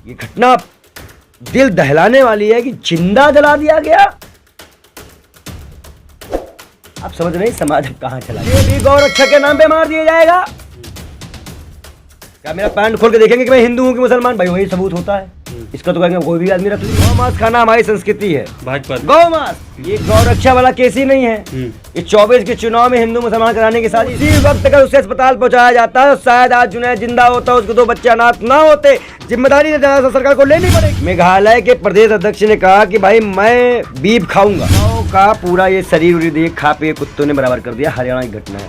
ये घटना दिल दहलाने वाली है कि जिंदा जला दिया गया। आप समझ रहे हैं समाज अब कहां चला गया। ये भी गौ रक्षा के नाम पे मार दिया जाएगा। क्या मेरा पैंट खोल के देखेंगे कि मैं हिंदू हूं कि मुसलमान? भाई वही सबूत होता है। इसका तो कहेंगे कोई भी आदमी रख लीजिए। गौ मांस खाना हमारी संस्कृति है। गौ मांस, ये गौ रक्षा वाला केस ही नहीं है। ये 24 के चुनाव में हिंदू मुसलमान कराने के साथ इसी वक्त अगर उसे अस्पताल पहुंचाया जाता है, शायद आज जुनैद जिंदा होता, उसके 2 बच्चे अनाथ ना होते। जिम्मेदारी सरकार को लेनी पड़ेगी। मेघालय के प्रदेश अध्यक्ष ने कहा कि भाई मैं बीफ खाऊंगा। गौ का पूरा ये शरीर देख खा पे कुत्तों ने बराबर कर दिया। हरियाणा की घटना है।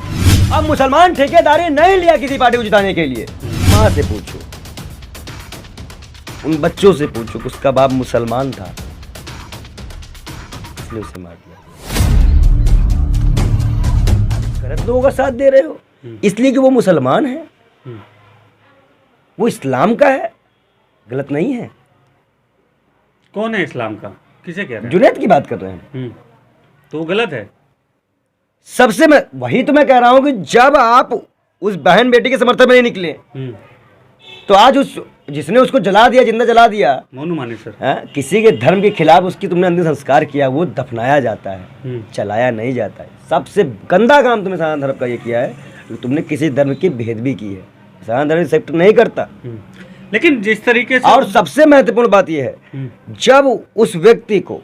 अब मुसलमान ठेकेदारी नहीं लिया किसी पार्टी को जिताने के लिए। माँ से पूछो, उन बच्चों से पूछो कि उसका बाप मुसलमान था, इसलिए उसे मार दिया। गलत लोगों का साथ दे रहे हो इसलिए कि वो मुसलमान है, वो इस्लाम का है, गलत नहीं है। कौन है इस्लाम का? किसे कह रहे हैं? जुनैद की बात कर रहे हैं। तो वो गलत है। सबसे मैं वही तो मैं कह रहा हूं कि जब आप उस बहन बेटी के समर्थन में नहीं निकले तो आज उस जिसने उसको जला दिया, जिंदा जला दिया, मोनू मानेसर, किसी के धर्म के खिलाफ उसकी तुमने अंतिम संस्कार किया, वो दफनाया जाता है, चलाया नहीं जाता है। सबसे गंदा काम तुमने सनातन धर्म का ये किया है कि तुमने किसी धर्म की भेदभी की है। सनातन धर्म एक्सेप्ट नहीं करता। लेकिन जिस तरीके से, और सबसे महत्वपूर्ण बात यह है जब उस व्यक्ति को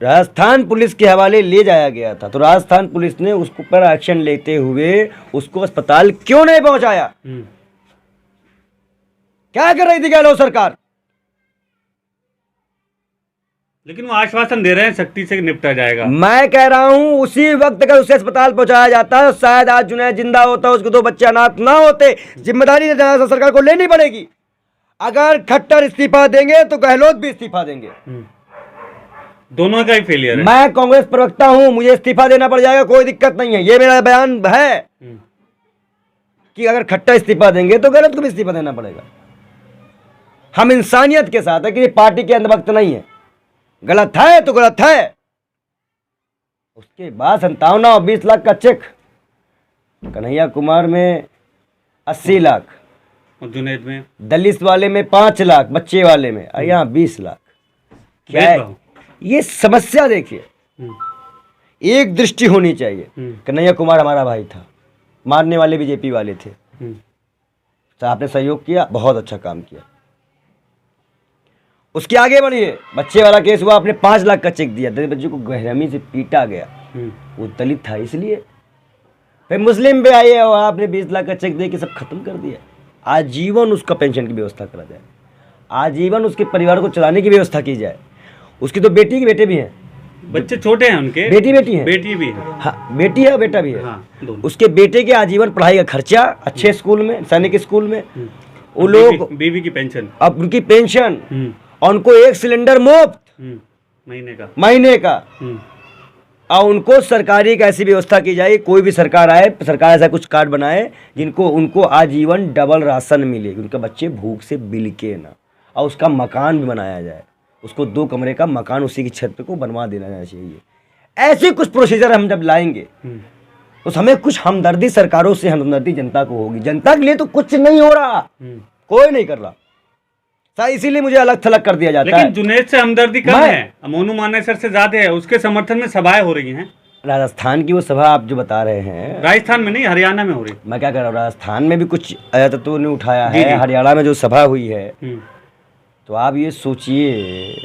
राजस्थान पुलिस के हवाले ले जाया गया था तो राजस्थान पुलिस ने उसको पर एक्शन लेते हुए उसको अस्पताल क्यों नहीं पहुंचाया? क्या कर रही थी गहलोत सरकार? लेकिन वो आश्वासन दे रहे हैं सख्ती से निपटा जाएगा। मैं कह रहा हूं उसी वक्त अगर उसे अस्पताल पहुंचाया जाता शायद आज जुनैद जिंदा होता, उसके 2 बच्चे अनाथ ना होते। जिम्मेदारी सरकार को लेनी पड़ेगी। अगर खट्टर इस्तीफा देंगे तो गहलोत भी इस्तीफा देंगे। दोनों का ही फेलियर है। मैं कांग्रेस प्रवक्ता हूं, मुझे इस्तीफा देना पड़ जाएगा, कोई दिक्कत नहीं है। ये मेरा बयान है कि अगर खट्टर इस्तीफा देंगे तो गलत को भी इस्तीफा देना पड़ेगा। हम इंसानियत के साथ है कि पार्टी के अंदर नहीं है। गलत है तो गलत है। उसके बाद 57 और 20 लाख का चेक, कन्हैया कुमार में 80 लाख, और जुनैद में, दलित वाले में 5 लाख, बच्चे वाले में, और यहाँ 20 लाख। क्या है ये समस्या? देखिए, एक दृष्टि होनी चाहिए। कन्हैया कुमार हमारा भाई था, मारने वाले बीजेपी वाले थे, तो आपने सहयोग किया, बहुत अच्छा काम किया। उसके आगे बढ़िए, बच्चे वाला केस हुआ, आपने 5 लाख का चेक दिया, दलित बच्चे को गहरामी से पीटा गया, वो दलित था इसलिए। फिर मुस्लिम पे आए और आपने 20 लाख का चेक दे के सब खत्म कर दिया। आजीवन उसका पेंशन की व्यवस्था करा जाए, आजीवन उसके परिवार को चलाने की व्यवस्था की जाए। उसकी तो बेटी के बेटे भी हैं, बच्चे छोटे हैं उनके, बेटी है, बेटी भी है। हाँ, बेटी है, बेटा भी है। हाँ, उसके बेटे के आजीवन पढ़ाई का खर्चा, अच्छे स्कूल में, सैनिक स्कूल में, वो लोग, बीवी की पेंशन, अब उनकी पेंशन, उनको 1 सिलेंडर मुफ्त महीने का। और उनको सरकारी एक ऐसी व्यवस्था की जाए, कोई भी सरकार आए, सरकार ऐसा कुछ कार्ड बनाए जिनको उनको आजीवन डबल राशन मिले, उनके बच्चे भूख से बिलके ना। और उसका मकान भी बनाया जाए, उसको 2 कमरे का मकान उसी की छत पे को बनवा देना चाहिए। ऐसे कुछ प्रोसीजर हम जब लाएंगे तो हमें कुछ हमदर्दी सरकारों से हमदर्दी जनता को होगी। जनता के लिए तो कुछ नहीं हो रहा, कोई नहीं कर रहा, इसीलिए मुझे अलग थलग कर दिया जाता है। लेकिन जुनैद से हमदर्दी कम है, मोनू मानेसर से ज्यादा है। उसके समर्थन में सभाएं हो रही हैं। राजस्थान की वो सभा आप जो बता रहे हैं, राजस्थान में नहीं, हरियाणा में हो रही। मैं क्या कर रहा हूँ, राजस्थान में भी कुछ तत्वों ने उठाया है, हरियाणा में जो सभा हुई है, तो आप ये सोचिए,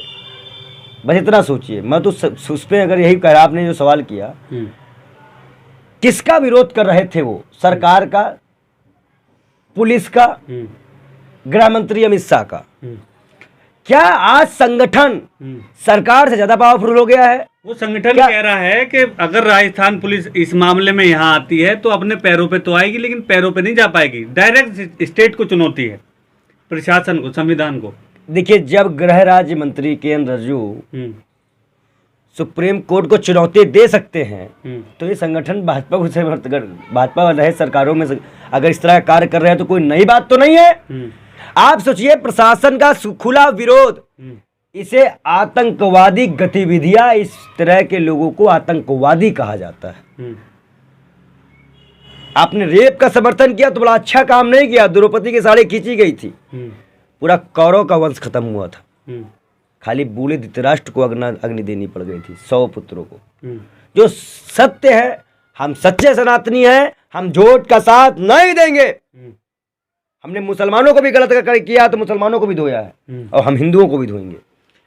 बस इतना सोचिए। मैं तो उस पर अगर यही कह रहा, आपने जो सवाल किया, किसका विरोध कर रहे थे वो? सरकार का, पुलिस का, गृह मंत्री अमित शाह का। क्या आज संगठन सरकार से ज्यादा पावरफुल हो गया है? वो संगठन कह रहा है कि अगर राजस्थान पुलिस इस मामले में यहाँ आती है तो अपने पैरों पे तो आएगी, लेकिन पैरों पे नहीं जा पाएगी। डायरेक्ट स्टेट को चुनौती है, प्रशासन को, संविधान को। देखिए, जब गृह राज्य मंत्री किरेन रिजिजू सुप्रीम कोर्ट को चुनौती दे सकते हैं तो ये संगठन भाजपा रहे सरकारों में अगर इस तरह का कार्य कर रहे हैं तो कोई नई बात तो नहीं है। आप सोचिए, प्रशासन का खुला विरोध, इसे आतंकवादी गतिविधियां, इस तरह के लोगों को आतंकवादी कहा जाता है। आपने रेप का समर्थन किया तो बड़ा अच्छा काम नहीं किया। द्रौपदी की साड़ी खींची गई थी, पूरा कौरव का वंश खत्म हुआ था, खाली बूढ़े धृतराष्ट्र को अग्नि देनी पड़ गई थी, 100 पुत्रों को। जो सत्य है, हम सच्चे सनातनी हैं, हम झूठ का साथ नहीं देंगे। हमने मुसलमानों को भी गलत किया तो मुसलमानों को भी धोया है और हम हिंदुओं को भी धोएंगे।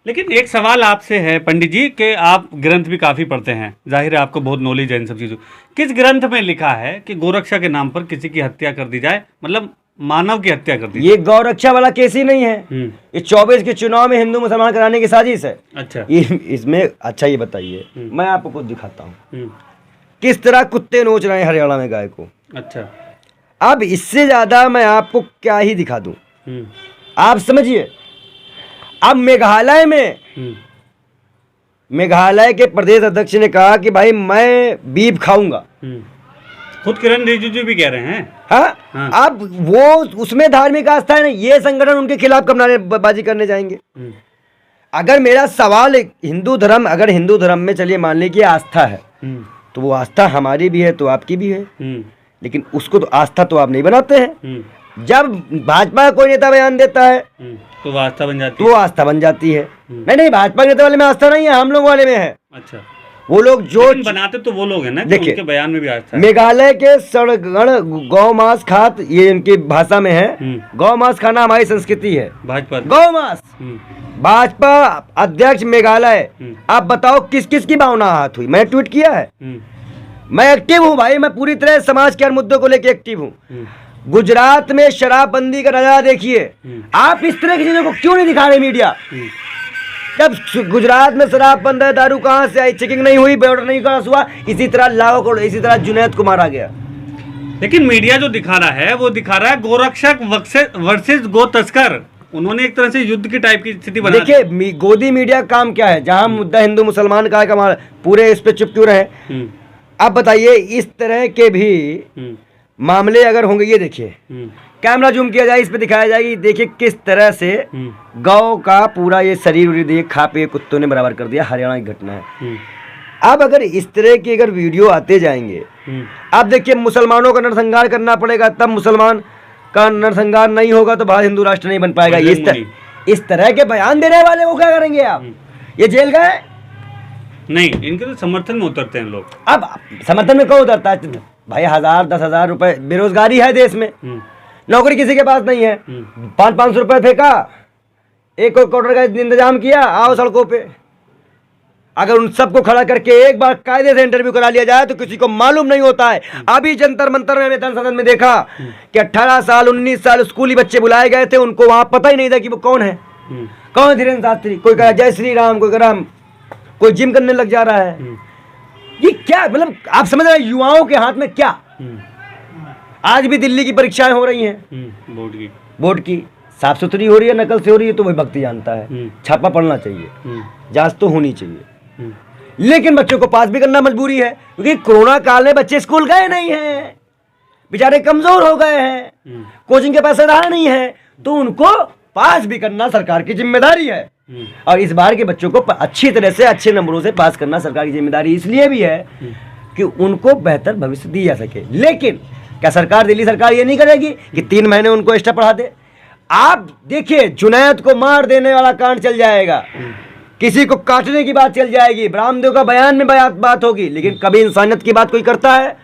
लेकिन एक सवाल आपसे है पंडित जी कि आप ग्रंथ भी काफ़ी पढ़ते हैं, जाहिर है आपको बहुत नॉलेज है इन सब चीज़ों। किस ग्रंथ में लिखा है कि गोरक्षा के नाम पर किसी की हत्या कर दी जाए, मतलब मानव की हत्या कर दी जाए? ये गौरक्षा वाला केस ही नहीं है, ये 24 के चुनाव में हिंदू मुसलमान कराने की साजिश है। अच्छा, इसमें अच्छा ये बताइए, मैं आपको कुछ दिखाता हूँ किस तरह कुत्ते नोच रहे हैं हरियाणा में गाय को। अच्छा, अब इससे ज्यादा मैं आपको क्या ही दिखा दूं, आप समझिए। अब मेघालय में मेघालय के प्रदेश अध्यक्ष ने कहा कि भाई मैं बीफ खाऊंगा, खुद किरण रिजिजू भी कह रहे हैं। हाँ? अब वो उसमें धार्मिक आस्था है ना, ये संगठन उनके खिलाफ कब नारेबाजी करने जाएंगे? अगर मेरा सवाल हिंदू धर्म, अगर हिंदू धर्म में चलिए मान लीजिए आस्था है, तो वो आस्था हमारी भी है तो आपकी भी है, लेकिन उसको तो आस्था तो आप नहीं बनाते हैं। जब भाजपा का कोई नेता बयान देता है तो वो आस्था बन जाती है, तो वो आस्था बन जाती है। नहीं, भाजपा के नेता वाले में आस्था नहीं है, हम लोग वाले में है। अच्छा, वो लोग जो बनाते तो वो लोग हैं ना, देखिए उनके बयान में भी आस्था है। मेघालय के सड़गण गौ मांस खात, ये इनकी भाषा में है, गौ मांस खाना हमारी संस्कृति है, भाजपा गौ मांस। भाजपा अध्यक्ष मेघालय, आप बताओ किस किस की भावना आहत हुई? मैं ट्वीट किया है, मैं एक्टिव हूँ भाई, मैं पूरी तरह समाज के हर मुद्दों को लेकर एक्टिव हूँ। गुजरात में शराबबंदी का नजारा देखिए, आप इस तरह की चीजों को क्यों नहीं दिखा रहे मीडिया? जब गुजरात में शराब बंद है, दारू कहाँ से आई, चेकिंग नहीं हुई, बॉर्डर नहीं क्रॉस हुआ, इसी तरह लाखों करोड़, इसी तरह जुनैद को मारा गया। लेकिन मीडिया जो दिखा रहा है वो दिखा रहा है गोरक्षक वर्सेस गो तस्कर। उन्होंने एक तरह से युद्ध की टाइप की स्थिति बना। देखिए गोदी मीडिया का काम क्या है, जहां मुद्दा हिंदू मुसलमान का है, पूरे इस पे चुप क्यों रहे? आप बताइए, इस तरह के भी मामले अगर होंगे, ये देखिए कैमरा जूम किया जाए, इस पे दिखाया जाएगी, देखिए किस तरह से गौ का पूरा ये शरीर देखिए खा पे कुत्तों ने बराबर कर दिया। हरियाणा की घटना है। अब अगर इस तरह की अगर वीडियो आते जाएंगे, आप देखिए मुसलमानों का नरसंहार करना पड़ेगा, तब मुसलमान का नरसंहार नहीं होगा तो भारत हिंदू राष्ट्र नहीं बन पाएगा। इस तरह के बयान देने वाले को क्या करेंगे आप? ये जेल गए? नहीं, इनके तो समर्थन में उतरते हैं लोग। अब समर्थन में कौन उतरता है भाई? 1000-10,000 रुपए, बेरोजगारी है देश में, नौकरी किसी के पास नहीं है, 500-500 रुपए फेंका, 1 करोड़ का इंतजाम किया, आओ सड़कों पे। अगर उन सबको खड़ा करके एक बार कायदे से इंटरव्यू करा लिया जाए तो किसी को मालूम नहीं होता है। अभी जंतर मंतर में विधान सदन में देखा कि 18 साल 19 साल स्कूली बच्चे बुलाए गए थे, उनको वहां पता ही नहीं था कि वो कौन है, कौन धीरेन्द्र शास्त्री, कोई कह जय श्री राम, कोई कह कोई जिम करने लग जा रहा है। ये क्या, मतलब आप समझ रहे हैं युवाओं के हाथ में क्या? आज भी दिल्ली की परीक्षाएं हो रही हैं, बोर्ड की साफ सुथरी हो रही है, नकल से हो रही है, तो वही भक्ति जानता है। छापा पड़ना चाहिए, जांच तो होनी चाहिए, लेकिन बच्चों को पास भी करना मजबूरी है, क्योंकि कोरोना काल में बच्चे स्कूल गए नहीं हैं, बेचारे कमजोर हो गए हैं, कोचिंग के पैसे रहा नहीं है, तो उनको पास भी करना सरकार की जिम्मेदारी है। और इस बार के बच्चों को अच्छी तरह से अच्छे नंबरों से पास करना सरकार की जिम्मेदारी इसलिए भी है कि उनको बेहतर भविष्य दिया जा सके। लेकिन क्या सरकार, दिल्ली सरकार ये नहीं करेगी कि 3 महीने उनको एक्स्ट्रा पढ़ा दे? आप देखिए जुनैद को मार देने वाला कांड चल जाएगा, किसी को काटने की बात चल जाएगी, रामदेव का बयान में बात होगी, लेकिन कभी इंसानियत की बात कोई करता है?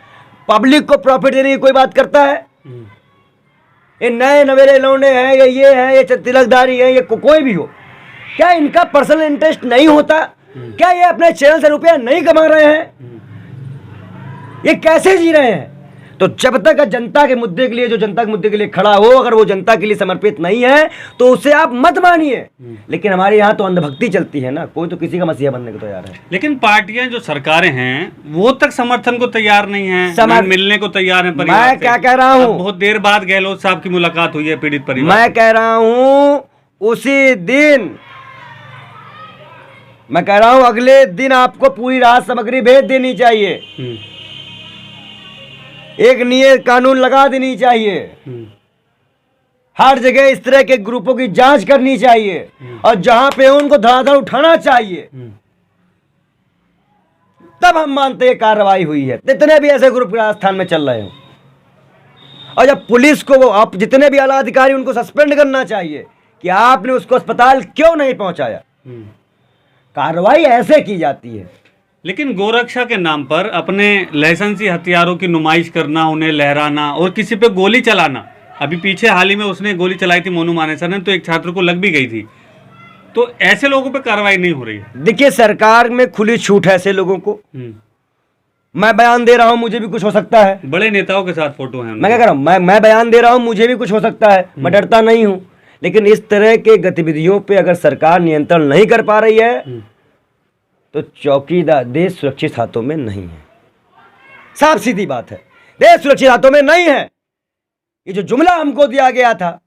पब्लिक को प्रॉफिट देने की कोई बात करता है? ये नए नवेले लौंडे हैं, ये है, ये तिलकदारी है, ये कोई भी हो, क्या इनका पर्सनल इंटरेस्ट नहीं होता? क्या ये अपने चैनल से रुपया नहीं कमा रहे हैं? ये कैसे जी रहे हैं? तो जब तक जनता के मुद्दे के लिए, जो जनता के मुद्दे के लिए खड़ा हो, अगर वो जनता के लिए समर्पित नहीं है तो उसे आप मत मानिए। लेकिन हमारे यहाँ तो अंधभक्ति चलती है ना, कोई तो किसी का मसीहा बनने को तैयार है। लेकिन पार्टियां जो सरकारें हैं वो तक समर्थन को तैयार नहीं है, मिलने को तैयार है। मैं क्या कह रहा हूँ, बहुत देर बाद गहलोत साहब की मुलाकात हुई है पीड़ित परिवार। मैं कह रहा हूँ उसी दिन, मैं कह रहा हूं अगले दिन आपको पूरी राहत सामग्री भेज देनी चाहिए, एक नए कानून लगा देनी चाहिए, हर जगह इस तरह के ग्रुपों की जांच करनी चाहिए और जहां पे उनको धड़ाधड़ उठाना चाहिए, तब हम मानते हैं कार्रवाई हुई है। इतने भी ऐसे ग्रुप राजस्थान में चल रहे हो, और जब पुलिस को, वो आप जितने भी आला अधिकारी, उनको सस्पेंड करना चाहिए कि आपने उसको अस्पताल क्यों नहीं पहुंचाया। कार्रवाई ऐसे की जाती है। लेकिन गोरक्षा के नाम पर अपने लाइसेंसी हथियारों की नुमाइश करना, उन्हें लहराना और किसी पे गोली चलाना, अभी पीछे हाल ही में उसने गोली चलाई थी मोनू मानेसर ने, तो एक छात्र को लग भी गई थी, तो ऐसे लोगों पे कार्रवाई नहीं हो रही है। देखिए, सरकार में खुली छूट है ऐसे लोगों को। मैं बयान दे रहा हूं, मुझे भी कुछ हो सकता है। बड़े नेताओं के साथ फोटो है, मैं क्या कर रहा हूं, मैं बयान दे रहा हूं, मुझे भी कुछ हो सकता है, मैं डरता नहीं हूं। लेकिन इस तरह के गतिविधियों पे अगर सरकार नियंत्रण नहीं कर पा रही है तो चौकीदार, देश सुरक्षित हाथों में नहीं है। साफ सीधी बात है, देश सुरक्षित हाथों में नहीं है। ये जो जुमला हमको दिया गया था,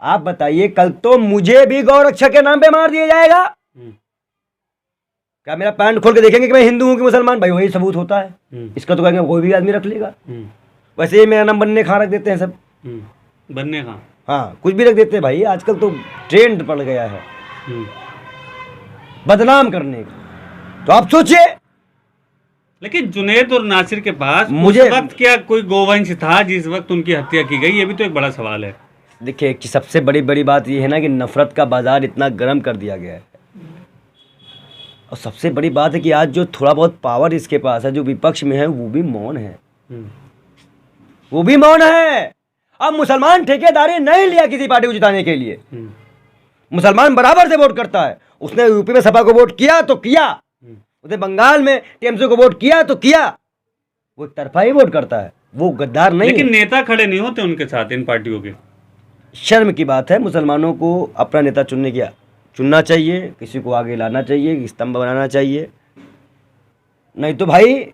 आप बताइए, कल तो मुझे भी गौरक्षा के नाम पे मार दिया जाएगा। क्या मेरा पैंट खोल के देखेंगे कि मैं हिंदू हूं कि मुसलमान? भाई वही सबूत होता है। इसका तो कहेंगे कोई भी आदमी रख लेगा। वैसे ही मेरा नाम बनने खां रख देते हैं सब। बनने खां, हाँ, कुछ भी रख देते हैं भाई, आजकल तो ट्रेंड पड़ गया है बदनाम करने का। तो आप सोचिए। लेकिन जुनैद और नासिर के पास मुझे उस वक्त क्या कोई गोवंश था जिस वक्त उनकी हत्या की गई? ये भी तो एक बड़ा सवाल है। देखिए, कि सबसे बड़ी बात ये है ना कि नफरत का बाजार इतना गर्म कर दिया गया है। और सबसे बड़ी बात है कि आज जो थोड़ा बहुत पावर इसके पास है, जो विपक्ष में है, वो भी मौन है। वो भी मौन है। अब मुसलमान ठेकेदारी नहीं लिया किसी पार्टी को जिताने के लिए। मुसलमान बराबर से वोट करता है। उसने यूपी में सपा को वोट किया तो किया, उसने बंगाल में टीएमसी को वोट किया तो किया। वो तरफा ही वोट करता है, वो गद्दार नहीं। लेकिन नेता खड़े नहीं होते उनके साथ, इन पार्टियों के। शर्म की बात है। मुसलमानों को अपना नेता चुनना चाहिए, किसी को आगे लाना चाहिए, स्तंभ बनाना चाहिए। नहीं तो भाई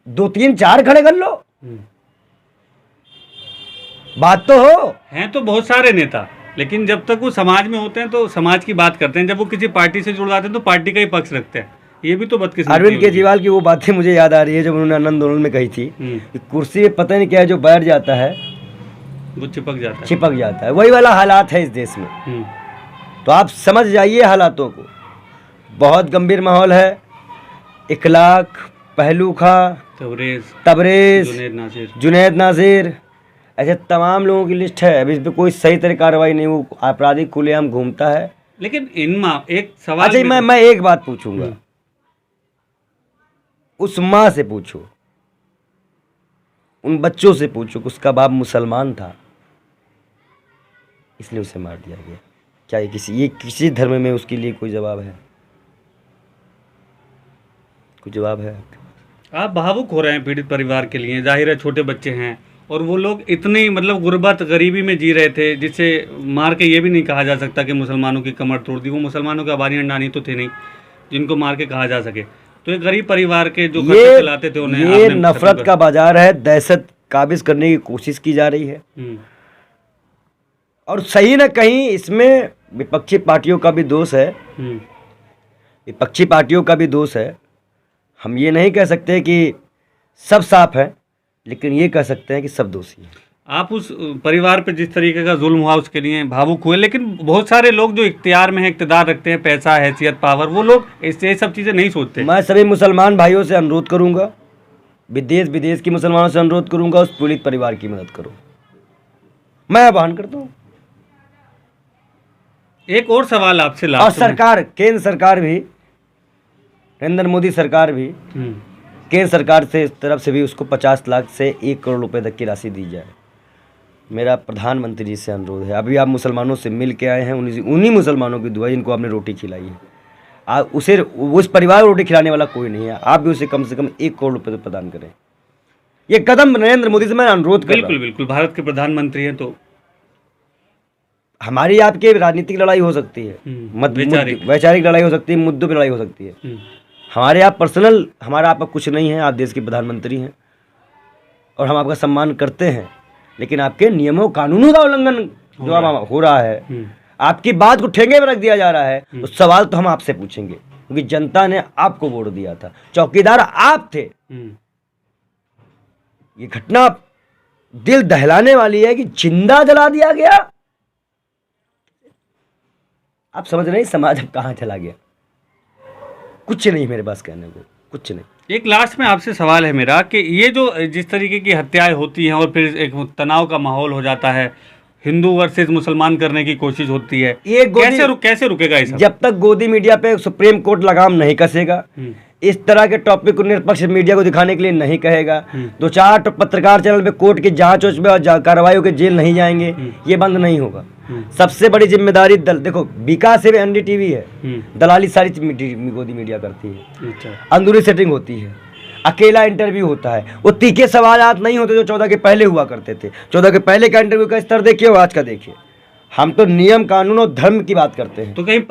2 3 4 खड़े कर लो, बात तो हो। हैं तो बहुत सारे नेता, लेकिन जब तक वो समाज में होते हैं तो समाज की बात करते हैं, जब वो किसी पार्टी से जुड़ जाते हैं तो पार्टी का ही पक्ष रखते हैं। ये भी तो बदकिस्मती। अरविंद केजरीवाल की वो बातें मुझे याद आ रही है जब उन्होंने आनंद आंदोलन में कही थी कि कुर्सी में पता नहीं क्या है, जो बैठ जाता है वो चिपक जाता है। वही वाला हालात है इस देश में। तो आप समझ जाइए हालातों को। बहुत गंभीर माहौल है। इखलाक, पहलू खां, तबरेज, जुनैद नासिर, ऐसे तमाम लोगों की लिस्ट है। अभी इस पर कोई सही तरह कार्रवाई नहीं, वो आपराधिक खुलेआम घूमता है। लेकिन एक सवाल, अच्छा, मैं एक बात पूछूंगा, उस माँ से पूछो, उन बच्चों से पूछो कि उसका बाप मुसलमान था इसलिए उसे मार दिया गया। क्या ये किसी धर्म में उसके लिए कोई जवाब है? कोई जवाब है? आप भावुक हो रहे हैं पीड़ित परिवार के लिए। जाहिर है छोटे बच्चे हैं और वो लोग इतनी मतलब गुर्बत गरीबी में जी रहे थे, जिसे मार के ये भी नहीं कहा जा सकता कि मुसलमानों की कमर तोड़ दी। वो मुसलमानों के आबादी अंडानी तो थे नहीं जिनको मार के कहा जा सके। तो एक गरीब परिवार के जो खर्चे चलाते थे उन्हें, ये नफरत का बाजार है। दहशत काबिज करने की कोशिश की जा रही है। और सही न कहीं इसमें विपक्षी पार्टियों का भी दोष है। विपक्षी पार्टियों का भी दोष है। हम ये नहीं कह सकते कि सब साफ है, लेकिन ये कह सकते हैं कि सब दोषी हैं। आप उस परिवार पे जिस तरीके का जुल्म हुआ उसके लिए भावुक हुए, लेकिन बहुत सारे लोग जो इख्तियार में है, इक़्तिदार रखते हैं, पैसा, हैसियत, पावर, वो लोग ये सब चीज़ें नहीं सोचते। मैं सभी मुसलमान भाइयों से अनुरोध करूंगा, विदेश के मुसलमानों से अनुरोध करूंगा, उस पीड़ित परिवार की मदद करो। मैं आह्वान करता हूँ। एक और सवाल आपसे और सरकार, केंद्र सरकार भी, नरेंद्र मोदी सरकार भी, केंद्र सरकार से तरफ से भी उसको 50 लाख से 1 करोड़ रुपए तक की राशि दी जाए। मेरा प्रधानमंत्री जी से अनुरोध है। अभी आप मुसलमानों से मिल के आए हैं, उन्हीं मुसलमानों की दुआ जिनको आपने रोटी खिलाई है। उस परिवार को रोटी खिलाने वाला कोई नहीं है। आप भी उसे कम से कम 1 करोड़ रुपए प्रदान करें। ये कदम नरेंद्र मोदी से मैं अनुरोध कर रहा हूं। बिल्कुल, भारत के प्रधानमंत्री हैं तो हमारी आपकी राजनीतिक लड़ाई हो सकती है, वैचारिक लड़ाई हो सकती है, मुद्दों पर लड़ाई हो सकती है। हमारे आप पर्सनल, हमारा आपका कुछ नहीं है। आप देश के प्रधानमंत्री हैं और हम आपका सम्मान करते हैं, लेकिन आपके नियमों कानूनों का उल्लंघन जो अब हो रहा है, आपकी बात को ठेंगे में रख दिया जा रहा है, तो सवाल तो हम आपसे पूछेंगे, क्योंकि जनता ने आपको वोट दिया था, चौकीदार आप थे। ये घटना दिल दहलाने वाली है कि जिंदा जला दिया गया। आप समझ रहे हैं समाज अब कहाँ चला गया? कुछ नहीं मेरे पास कहने को, कुछ नहीं। एक लास्ट में आपसे सवाल है मेरा कि ये जो जिस तरीके की हत्याएं होती हैं और फिर एक तनाव का माहौल हो जाता है, हिंदू वर्सेस मुसलमान करने की कोशिश होती है, ये कैसे रुकेगा ये सब? जब तक गोदी मीडिया पे सुप्रीम कोर्ट लगाम नहीं कसेगा, इस तरह के टॉपिक को निरपक्ष मीडिया को दिखाने के लिए नहीं कहेगा, 2-4 पत्रकार चैनल पे कोर्ट की जांच में और कार्रवाई के जेल नहीं जाएंगे, ये बंद नहीं होगा। सबसे बड़ी जिम्मेदारी देखो विकास से एनडीटीवी है, दलाली सारी गोदी मीडिया करती है, अंदरूनी सेटिंग होती है, अकेला इंटरव्यू होता है, वो तीखे सवालात नहीं होते जो 14 के पहले हुआ करते थे। 14 के पहले का इंटरव्यू का स्तर देखिए और आज का देखिए। हम तो नियम कानून और धर्म की बात करते हैं। तो कहीं